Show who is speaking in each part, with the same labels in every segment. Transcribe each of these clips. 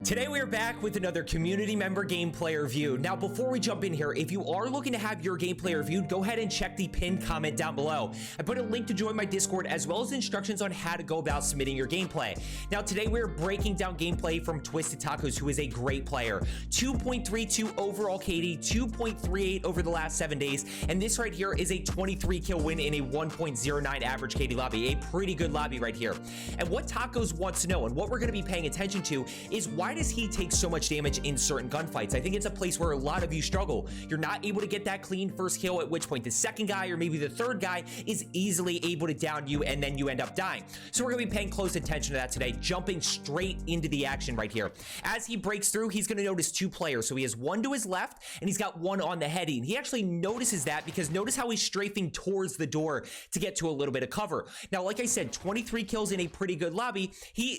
Speaker 1: Today we are back with another community member gameplay review. Now before we jump in here, if you are looking to have your gameplay reviewed, go ahead and check the pinned comment down below. I put a link to join my Discord as well as instructions on how to go about submitting your gameplay. Now today we're breaking down gameplay from Twisted Tacos, who is a great player. 2.32 overall KD, 2.38 over the last 7 days, and this right here is a 23 kill win in a 1.09 average KD lobby. A pretty good lobby right here. And what Tacos wants to know and what we're going to be paying attention to is why does he take so much damage in certain gunfights? I think it's a place where a lot of you struggle. You're not able to get that clean first kill, at which point the second guy or maybe the third guy is easily able to down you and then you end up dying. So we're gonna be paying close attention to that today, jumping straight into the action right here. As he breaks through, he's gonna notice two players. So he has one to his left and he's got one on the heady. And he actually notices that because notice how he's strafing towards the door to get to a little bit of cover. Now, like I said, 23 kills in a pretty good lobby.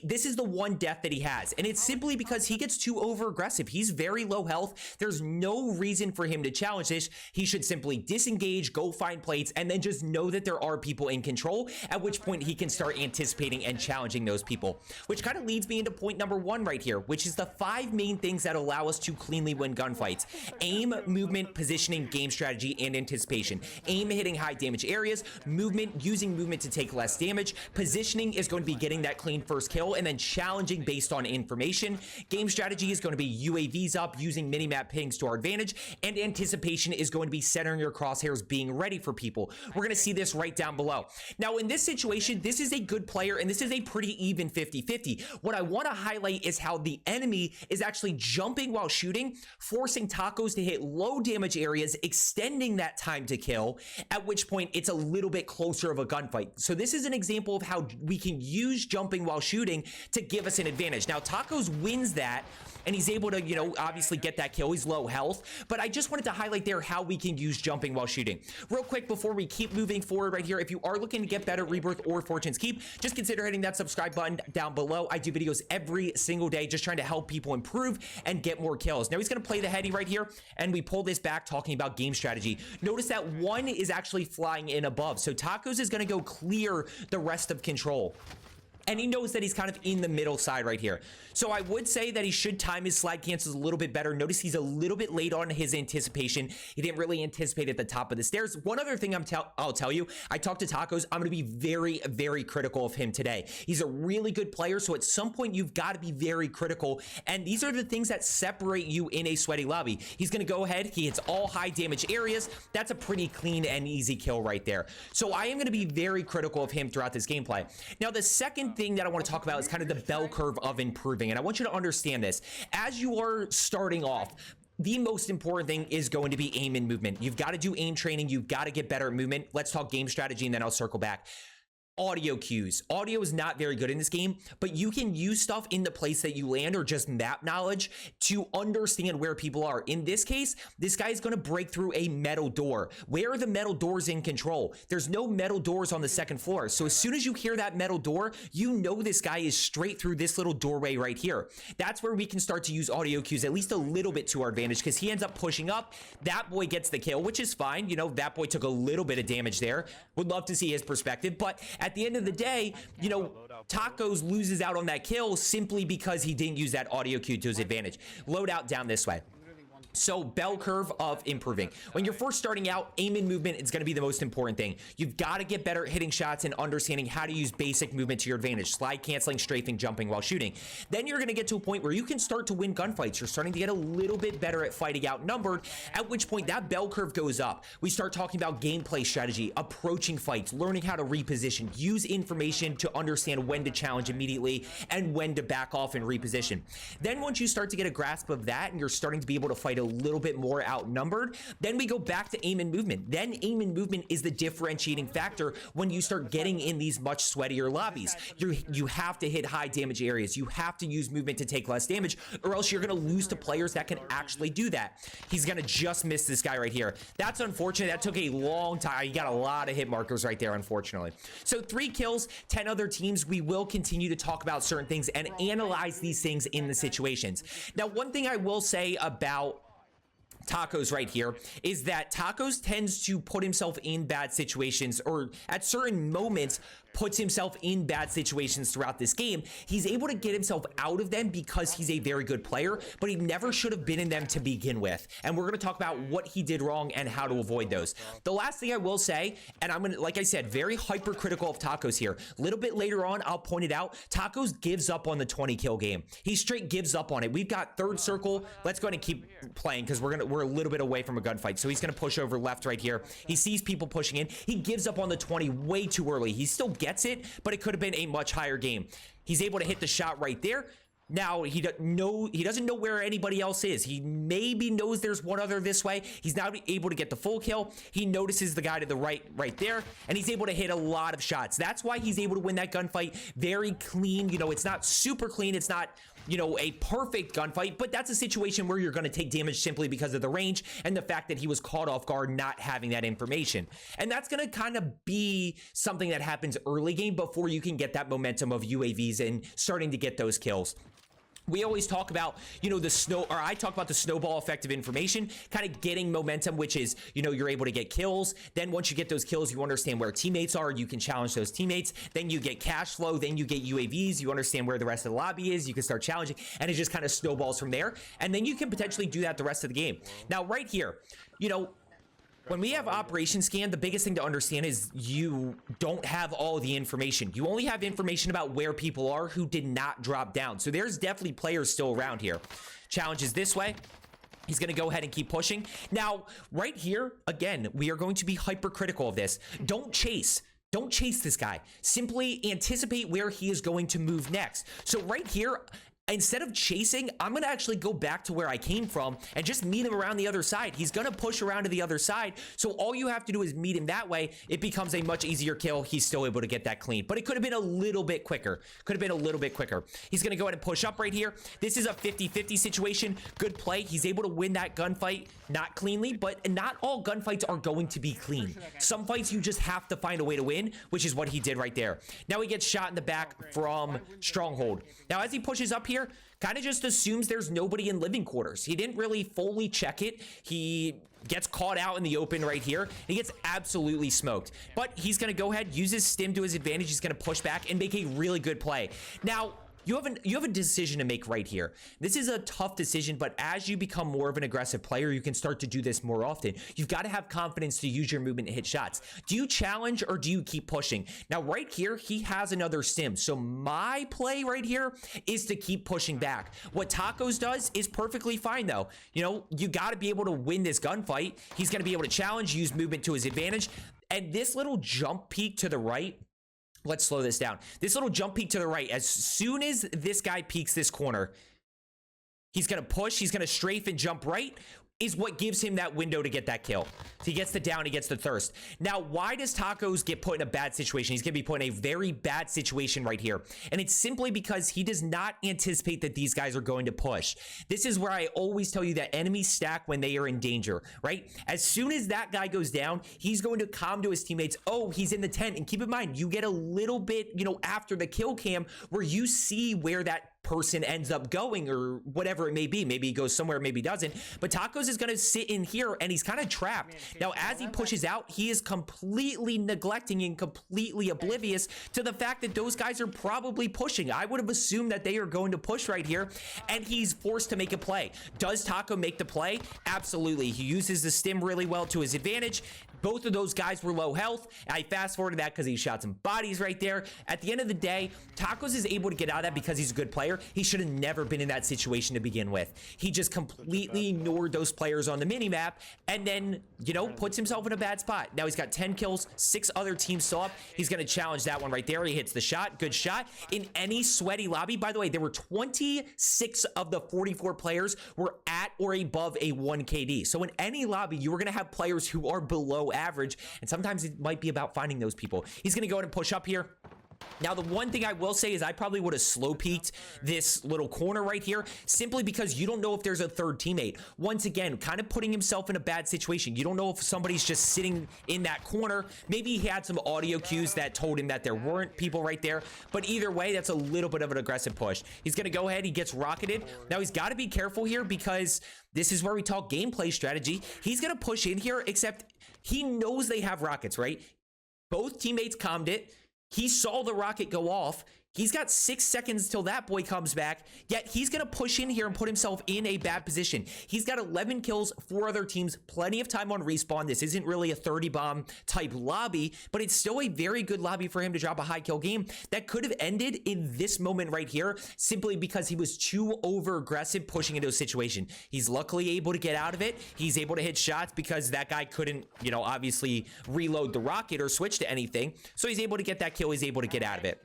Speaker 1: This is the one death that he has. And it's simply because he gets too over aggressive. He's very low health. There's no reason for him to challenge this. He should simply disengage, go find plates, and then just know that there are people in control, at which point he can start anticipating and challenging those people. Which kind of leads me into point number one right here, which is the 5 main things that allow us to cleanly win gunfights. Aim, movement, positioning, game strategy, and anticipation. Aim, hitting high damage areas. Movement, using movement to take less damage. Positioning is going to be getting that clean first kill, and then challenging based on information. Game strategy is going to be UAVs up, using minimap pings to our advantage, and anticipation is going to be centering your crosshairs, being ready for people. We're going to see this right down below. Now, in this situation, this is a good player, and this is a pretty even 50-50. What I want to highlight is how the enemy is actually jumping while shooting, forcing Tacos to hit low damage areas, extending that time to kill, at which point it's a little bit closer of a gunfight. So this is an example of how we can use jumping while shooting to give us an advantage. Now, Tacos wins that, and he's able to, obviously get that kill. He's low health, but I just wanted to highlight there how we can use jumping while shooting. Real quick, before we keep moving forward right here, if you are looking to get better Rebirth or Fortune's Keep, just consider hitting that subscribe button down below. I do videos every single day just trying to help people improve and get more kills. Now he's going to play the heady right here, and we pull this back talking about game strategy. Notice that one is actually flying in above, so Tacos is going to go clear the rest of control. And he knows that he's kind of in the middle side right here. So I would say that he should time his slide cancels a little bit better. Notice he's a little bit late on his anticipation. He didn't really anticipate at the top of the stairs. One other thing I'll tell you, I talked to Tacos. I'm going to be very, very critical of him today. He's a really good player. So at some point, you've got to be very critical. And these are the things that separate you in a sweaty lobby. He's going to go ahead. He hits all high damage areas. That's a pretty clean and easy kill right there. So I am going to be very critical of him throughout this gameplay. Now, the second thing that I want to talk about is kind of the bell curve of improving, and I want you to understand this. As you are starting off, the most important thing is going to be aim and movement. You've got to do aim training. You've got to get better at movement. Let's talk game strategy, and then I'll circle back. Audio cues. Audio is not very good in this game, but you can use stuff in the place that you land or just map knowledge to understand where people are. In this case, this guy is going to break through a metal door. Where are the metal doors in control? There's no metal doors on the second floor. So as soon as you hear that metal door, you know this guy is straight through this little doorway right here. That's where we can start to use audio cues at least a little bit to our advantage, because he ends up pushing up. That boy gets the kill, which is fine. That boy took a little bit of damage there. Would love to see his perspective, but at the end of the day, Tacos loses out on that kill simply because he didn't use that audio cue to his advantage. Loadout down this way. So bell curve of improving. When you're first starting out, aim and movement is going to be the most important thing. You've got to get better at hitting shots and understanding how to use basic movement to your advantage. Slide canceling, strafing, jumping while shooting. Then you're going to get to a point where you can start to win gunfights. You're starting to get a little bit better at fighting outnumbered, at which point that bell curve goes up. We start talking about gameplay strategy, approaching fights, learning how to reposition, use information to understand when to challenge immediately and when to back off and reposition. Then once you start to get a grasp of that and you're starting to be able to fight a little bit more outnumbered, then we go back to aim and movement. Then aim and movement is the differentiating factor when you start getting in these much sweatier lobbies. You have to hit high damage areas. You have to use movement to take less damage, or else you're going to lose to players that can actually do that. He's going to just miss this guy right here. That's unfortunate. That took a long time. You got a lot of hit markers right there, unfortunately. So 3 kills, 10 other teams. We will continue to talk about certain things and analyze these things in the situations. Now, one thing I will say about Tacos right here is that Tacos tends to put himself in bad situations, or at certain moments puts himself in bad situations throughout this game. He's able to get himself out of them because he's a very good player, but he never should have been in them to begin with. And we're going to talk about what he did wrong and how to avoid those. The last thing I will say, and I'm going to, like I said, very hypercritical of Tacos here. A little bit later on, I'll point it out. Tacos gives up on the 20 kill game. He straight gives up on it. We've got third circle. Let's go ahead and keep playing because we're a little bit away from a gunfight. So he's going to push over left right here. He sees people pushing in. He gives up on the 20 way too early. He still gets it, but it could have been a much higher game. He's able to hit the shot right there. Now, he doesn't know where anybody else is. He maybe knows there's one other this way. He's now able to get the full kill. He notices the guy to the right there, and he's able to hit a lot of shots. That's why he's able to win that gunfight very clean. You know, it's not super clean. It's not, you know, a perfect gunfight, but that's a situation where you're going to take damage simply because of the range and the fact that he was caught off guard not having that information. And that's going to kind of be something that happens early game before you can get that momentum of UAVs and starting to get those kills. We always talk about, you know, I talk about the snowball effect of information, kind of getting momentum, which is, you know, you're able to get kills. Then once you get those kills, you understand where teammates are. You can challenge those teammates. Then you get cash flow. Then you get UAVs. You understand where the rest of the lobby is. You can start challenging, and it just kind of snowballs from there. And then you can potentially do that the rest of the game. Now, right here, you know, when we have operation scan, the biggest thing to understand is you don't have all the information. You only have information about where people are who did not drop down. So there's definitely players still around here. Challenge is this way. He's going to go ahead and keep pushing. Now, right here, again, we are going to be hypercritical of this. Don't chase. Don't chase this guy. Simply anticipate where he is going to move next. So right here, instead of chasing, I'm going to actually go back to where I came from and just meet him around the other side. He's going to push around to the other side. So all you have to do is meet him that way. It becomes a much easier kill. He's still able to get that clean, but it could have been a little bit quicker. Could have been a little bit quicker. He's going to go ahead and push up right here. This is a 50-50 situation. Good play. He's able to win that gunfight. Not cleanly, but not all gunfights are going to be clean. Some fights you just have to find a way to win, which is what he did right there. Now he gets shot in the back from Stronghold. Now as he pushes up here, kind of just assumes there's nobody in living quarters. He didn't really fully check it. He gets caught out in the open right here. He gets absolutely smoked, but he's going to go ahead, use his stim to his advantage. He's going to push back and make a really good play. Now, you have a decision to make right here. This is a tough decision, but as you become more of an aggressive player, you can start to do this more often. You've got to have confidence to use your movement to hit shots. Do you challenge or do you keep pushing? Now, right here, he has another stim. So my play right here is to keep pushing back. What Tacos does is perfectly fine, though. You know, you got to be able to win this gunfight. He's going to be able to challenge, use movement to his advantage. And this little jump peak to the right, let's slow this down. This little jump peek to the right, as soon as this guy peeks this corner, he's going to push, he's going to strafe and jump right, is what gives him that window to get that kill. So he gets the down, he gets the thirst. Now, why does Tacos get put in a bad situation? He's going to be put in a very bad situation right here. And it's simply because he does not anticipate that these guys are going to push. This is where I always tell you that enemies stack when they are in danger, right? As soon as that guy goes down, he's going to calm to his teammates, oh, he's in the tent. And keep in mind, you get a little bit, you know, after the kill cam where you see where that person ends up going or whatever it may be. Maybe he goes somewhere, maybe he doesn't. But Tacos is going to sit in here and he's kind of trapped. Now, as he pushes out, he is completely neglecting and completely oblivious to the fact that those guys are probably pushing. I would have assumed that they are going to push right here, and he's forced to make a play. Does Taco make the play? Absolutely. He uses the stim really well to his advantage. Both of those guys were low health. I fast forwarded that because he shot some bodies right there. At the end of the day, Tacos is able to get out of that because he's a good player. He should have never been in that situation to begin with. He just completely ignored those players on the minimap and then, you know, puts himself in a bad spot. Now he's got 10 kills, 6 other teams still up. He's going to challenge that one right there. He hits the shot. Good shot. In any sweaty lobby, by the way, there were 26 of the 44 players were at or above a 1 KD. So in any lobby, you were going to have players who are below average, and sometimes it might be about finding those people. He's going to go ahead and push up here. Now, the one thing I will say is I probably would have slow peeked this little corner right here simply because you don't know if there's a third teammate. Once again, kind of putting himself in a bad situation. You don't know if somebody's just sitting in that corner. Maybe he had some audio cues that told him that there weren't people right there. But either way, that's a little bit of an aggressive push. He's going to go ahead. He gets rocketed. Now, he's got to be careful here because this is where we talk gameplay strategy. He's going to push in here, except he knows they have rockets, right? Both teammates calmed it. He saw the rocket go off. He's got 6 seconds till that boy comes back, yet he's going to push in here and put himself in a bad position. He's got 11 kills, 4 other teams, plenty of time on respawn. This isn't really a 30-bomb type lobby, but it's still a very good lobby for him to drop a high kill game that could have ended in this moment right here simply because he was too over-aggressive pushing into a situation. He's luckily able to get out of it. He's able to hit shots because that guy couldn't, you know, obviously reload the rocket or switch to anything. So he's able to get that kill. He's able to get out of it.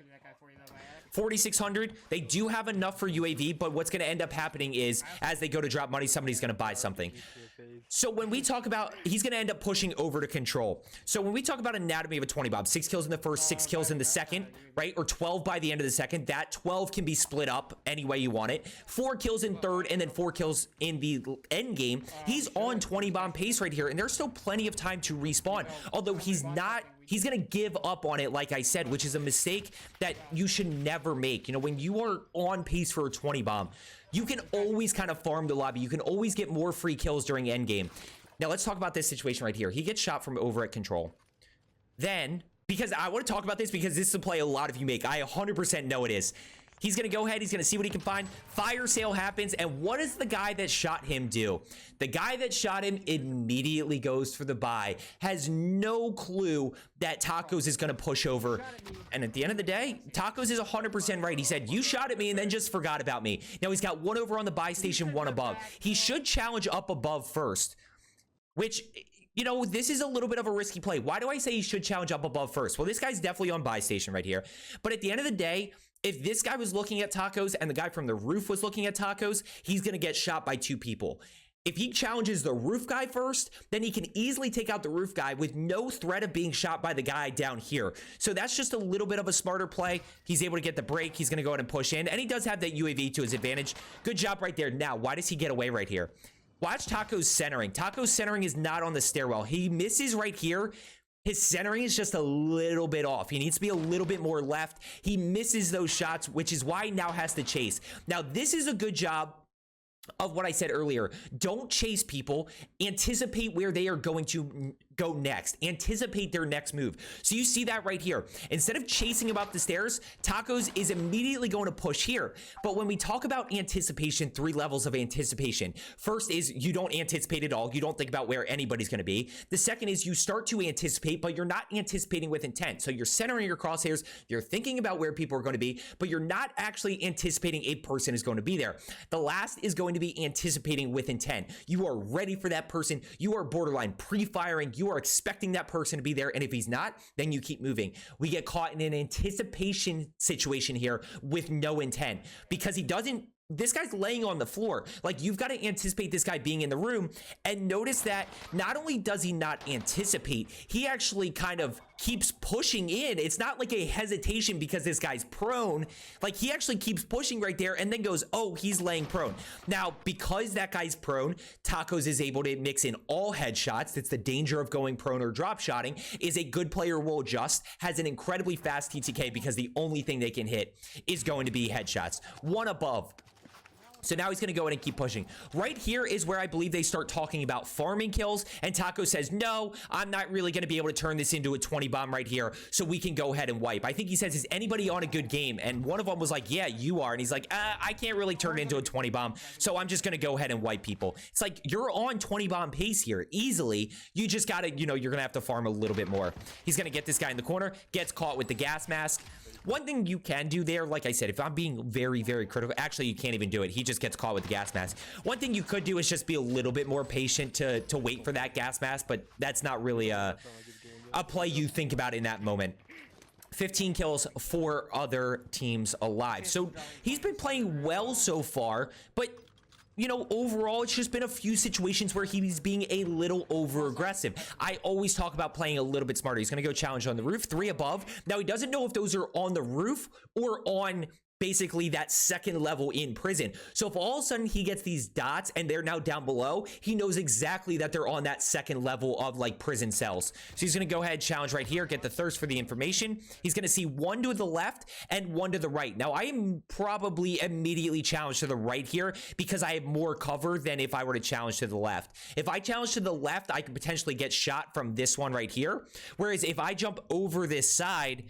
Speaker 1: 4,600. They do have enough for UAV, but what's going to end up happening is as they go to drop money, somebody's going to buy something. So when we talk about, he's going to end up pushing over to control. So when we talk about anatomy of a 20 bomb, 6 kills in the first, 6 kills in the second, right? Or 12 by the end of the second. That 12 can be split up any way you want it. 4 kills in third and then 4 kills in the end game. He's on 20 bomb pace right here, and there's still plenty of time to respawn. Although he's not, he's going to give up on it, like I said, which is a mistake that you should never make. You know, when you are on pace for a 20 bomb, you can always kind of farm the lobby. You can always get more free kills during endgame. Now, let's talk about this situation right here. He gets shot from over at control. Then, because I want to talk about this because this is a play a lot of you make. I 100% know it is. He's going to go ahead. He's going to see what he can find. Fire sale happens. And what does the guy that shot him do? The guy that shot him immediately goes for the buy. Has no clue that Tacos is going to push over. And at the end of the day, Tacos is 100% right. He said, you shot at me and then just forgot about me. Now he's got 1 over on the buy station, 1 above. He should challenge up above first. Which, you know, this is a little bit of a risky play. Why do I say he should challenge up above first? Well, this guy's definitely on buy station right here. But at the end of the day, if this guy was looking at Tacos and the guy from the roof was looking at Tacos, he's going to get shot by 2 people. If he challenges the roof guy first, then he can easily take out the roof guy with no threat of being shot by the guy down here. So that's just a little bit of a smarter play. He's able to get the break. He's going to go ahead and push in. And he does have that UAV to his advantage. Good job right there. Now, why does he get away right here? Watch Taco's centering. Taco's centering is not on the stairwell. He misses right here. His centering is just a little bit off. He needs to be a little bit more left. He misses those shots, which is why he now has to chase. Now, this is a good job of what I said earlier. Don't chase people. Anticipate where they are going to go next. Anticipate their next move. So you see that right here. Instead of chasing him up the stairs, Tacos is immediately going to push here. But when we talk about anticipation, 3 levels of anticipation. First is you don't anticipate at all. You don't think about where anybody's going to be. The second is you start to anticipate, but you're not anticipating with intent. So you're centering your crosshairs. You're thinking about where people are going to be, but you're not actually anticipating a person is going to be there. The last is going to be anticipating with intent. You are ready for that person. You are borderline pre-firing. You are expecting that person to be there, and if he's not, then you keep moving. We get caught in an anticipation situation here with no intent because he doesn't. This guy's laying on the floor. Like, you've got to anticipate this guy being in the room, and notice that not only does he not anticipate, he actually kind of keeps pushing in. It's not like a hesitation because this guy's prone. Like, he actually keeps pushing right there and then goes, oh, he's laying prone. Now, because that guy's prone, Tacos is able to mix in all headshots. That's the danger of going prone or drop shotting. Is a good player will adjust, has an incredibly fast TTK because the only thing they can hit is going to be headshots. 1 above. So now he's going to go in and keep pushing. Right here is where I believe they start talking about farming kills. And Taco says, no, I'm not really going to be able to turn this into a 20 bomb right here. So we can go ahead and wipe. I think he says, is anybody on a good game? And one of them was like, yeah, you are. And he's like, I can't really turn it into a 20 bomb. So I'm just going to go ahead and wipe people. It's like, you're on 20 bomb pace here easily. You just got to, you know, you're going to have to farm a little bit more. He's going to get this guy in the corner, gets caught with the gas mask. One thing you can do there, like I said, if I'm being very, very critical, actually, you can't even do it. He just gets caught with the gas mask. One thing you could do is just be a little bit more patient to wait for that gas mask, but that's not really a play you think about in that moment. 15 kills, 4 other teams alive. So he's been playing well so far, but you know, overall, it's just been a few situations where he's being a little over-aggressive. I always talk about playing a little bit smarter. He's going to go challenge on the roof, 3 above. Now, he doesn't know if those are on the roof or on basically that second level in prison. So if all of a sudden he gets these dots and they're now down below, he knows exactly that they're on that second level of like prison cells. So he's going to go ahead, challenge right here, get the thirst for the information. He's going to see 1 to the left and 1 to the right. Now I am probably immediately challenged to the right here because I have more cover than if I were to challenge to the left. If I challenge to the left, I could potentially get shot from this one right here. Whereas if I jump over this side,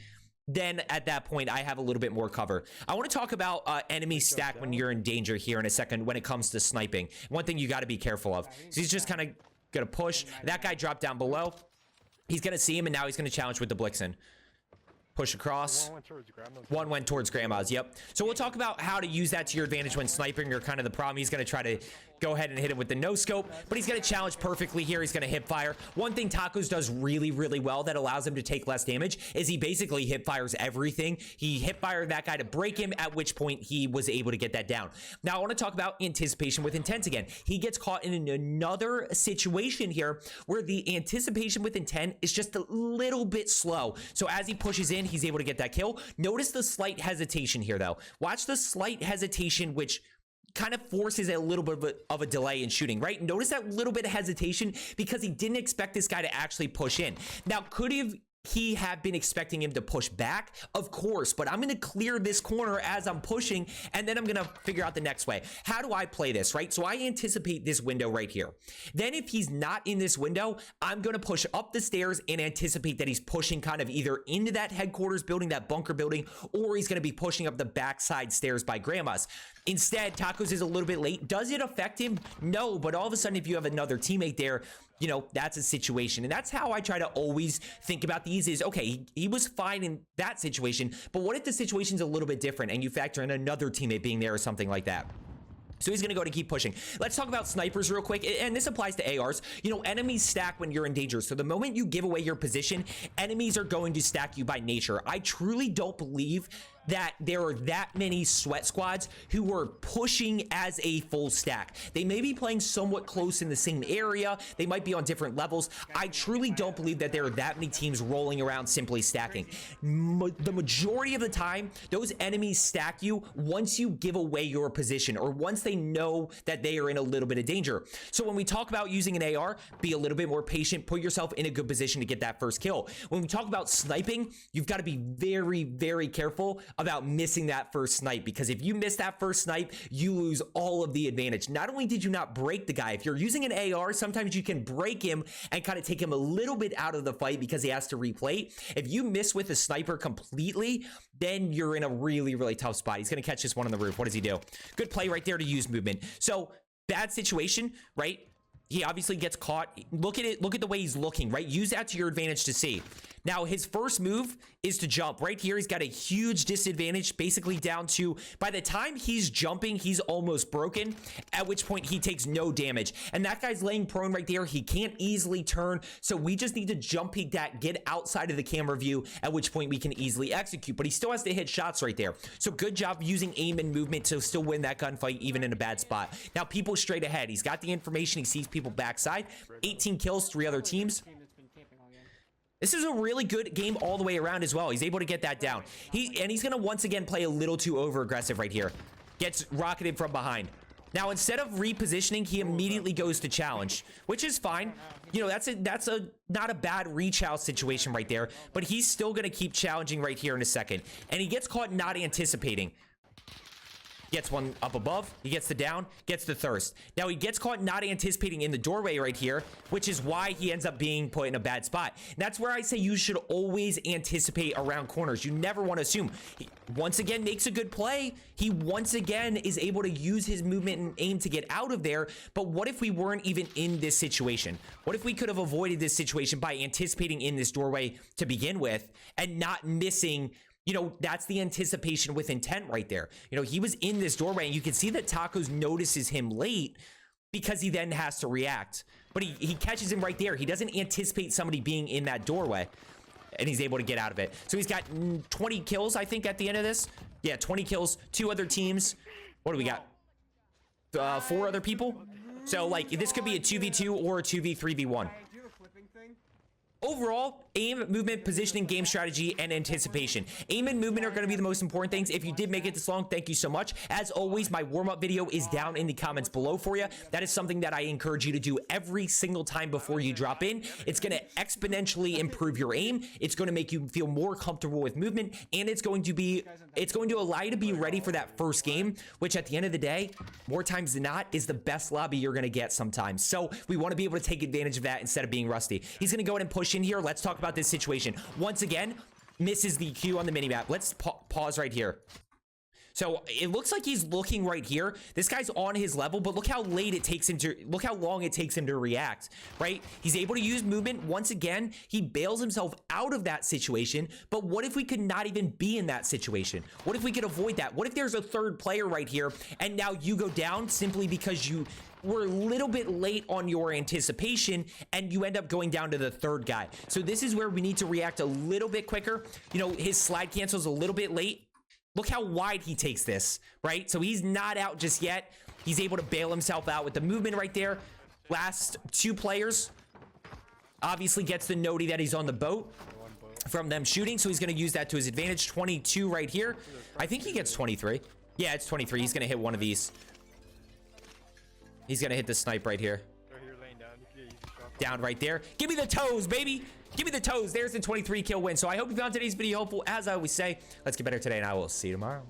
Speaker 1: then at that point, I have a little bit more cover. I want to talk about enemy stack when you're in danger here in a second when it comes to sniping. One thing you got to be careful of. So he's just kind of going to push. That guy dropped down below. He's going to see him, and now he's going to challenge with the Blixen. Push across. One went towards Grandma's. Yep. So we'll talk about how to use that to your advantage when sniping or kind of the problem. He's going to try to go ahead and hit him with the no scope, but he's going to challenge perfectly here. He's going to hip fire. One thing Tacos does really, really well that allows him to take less damage is he basically hip fires everything. He hip fired that guy to break him, at which point he was able to get that down. Now I want to talk about anticipation with intent again. He gets caught in another situation here where the anticipation with intent is just a little bit slow. So as he pushes in, he's able to get that kill. Notice the slight hesitation here though. Watch the slight hesitation, which kind of forces a little bit of a delay in shooting, right? Notice that little bit of hesitation because he didn't expect this guy to actually push in. Now, could he have been expecting him to push back? Of course, but I'm going to clear this corner as I'm pushing, and then I'm going to figure out the next way. How do I play this, right? So I anticipate this window right here. Then if he's not in this window, I'm going to push up the stairs and anticipate that he's pushing kind of either into that headquarters building, that bunker building, or he's going to be pushing up the backside stairs by Grandma's. Instead, Tacos is a little bit late. Does it affect him? No, but all of a sudden, if you have another teammate there, you know, that's a situation. And that's how I try to always think about these is, okay, he was fine in that situation, but what if the situation's a little bit different and you factor in another teammate being there or something like that? So he's going to go to keep pushing. Let's talk about snipers real quick. And this applies to ARs. You know, enemies stack when you're in danger. So the moment you give away your position, enemies are going to stack you by nature. I truly don't believe that there are that many sweat squads who are pushing as a full stack. They may be playing somewhat close in the same area. They might be on different levels. I truly don't believe that there are that many teams rolling around simply stacking. The majority of the time, those enemies stack you once you give away your position or once they know that they are in a little bit of danger. So when we talk about using an AR, be a little bit more patient, put yourself in a good position to get that first kill. When we talk about sniping, you've got to be very, very careful about missing that first snipe, because if you miss that first snipe, you lose all of the advantage. Not only did you not break the guy, if you're using an AR, sometimes you can break him and kind of take him a little bit out of the fight because he has to replay. If you miss with a sniper completely, then you're in a really, really tough spot. He's going to catch this one on the roof. What does he do? Good play right there to use movement. So bad situation, right? He obviously gets caught. Look at it. Look at the way he's looking, right? Use that to your advantage to see. Now, his first move is to jump. Right here, he's got a huge disadvantage, basically down to, by the time he's jumping, he's almost broken, at which point he takes no damage. And that guy's laying prone right there. He can't easily turn, so we just need to jump peek that, get outside of the camera view, at which point we can easily execute. But he still has to hit shots right there. So good job using aim and movement to still win that gunfight, even in a bad spot. Now, people straight ahead. He's got the information. He sees people backside. 18 kills, 3 other teams. This is a really good game all the way around as well. He's able to get that down. He's going to once again play a little too over aggressive right here. Gets rocketed from behind. Now, instead of repositioning, he immediately goes to challenge, which is fine. You know, that's not a bad reach out situation right there, but he's still going to keep challenging right here in a second. And he gets caught not anticipating. Gets one up above, he gets the down, gets the thirst. Now he gets caught not anticipating in the doorway right here, which is why he ends up being put in a bad spot. And that's where I say you should always anticipate around corners. You never want to assume. He once again makes a good play. He once again is able to use his movement and aim to get out of there. But what if we weren't even in this situation? What if we could have avoided this situation by anticipating in this doorway to begin with and not missing? You know, that's the anticipation with intent right there. You know, he was in this doorway and you can see that Tacos notices him late because he then has to react. But he catches him right there. He doesn't anticipate somebody being in that doorway and he's able to get out of it. So he's got 20 kills, I think, at the end of this. Yeah, 20 kills, 2 other teams. What do we got? 4 other people? So, like, this could be a 2v2 or a 2v3v1. Overall, aim, movement, positioning, game strategy, and anticipation. Aim and movement are going to be the most important things. If you did make it this long, thank you so much. As always, my warm-up video is down in the comments below for you. That is something that I encourage you to do every single time before you drop in. It's going to exponentially improve your aim. It's going to make you feel more comfortable with movement, and it's going to allow you to be ready for that first game, which at the end of the day, more times than not, is the best lobby you're going to get sometimes. So we want to be able to take advantage of that instead of being rusty. He's going to go ahead and push in here. Let's talk about this situation. Once again, misses the Q on the minimap. Let's pause right here. So it looks like he's looking right here. This guy's on his level, but look how late it takes him to, look how long it takes him to react, right? He's able to use movement. Once again, he bails himself out of that situation. But what if we could not even be in that situation? What if we could avoid that? What if there's a third player right here and now you go down simply because you were a little bit late on your anticipation and you end up going down to the third guy? So this is where we need to react a little bit quicker. You know, his slide cancels a little bit late. Look how wide he takes this, right? So he's not out just yet. He's able to bail himself out with the movement right there. Last two players. Obviously gets the noti that he's on the boat from them shooting. So he's going to use that to his advantage. 22 right here. I think he gets 23. Yeah, it's 23. He's going to hit one of these. He's going to hit the snipe right here. Down right there. Give me the toes, baby. Give me the toes. There's the 23 kill win. So I hope you found today's video helpful. As I always say, let's get better today, and I will see you tomorrow.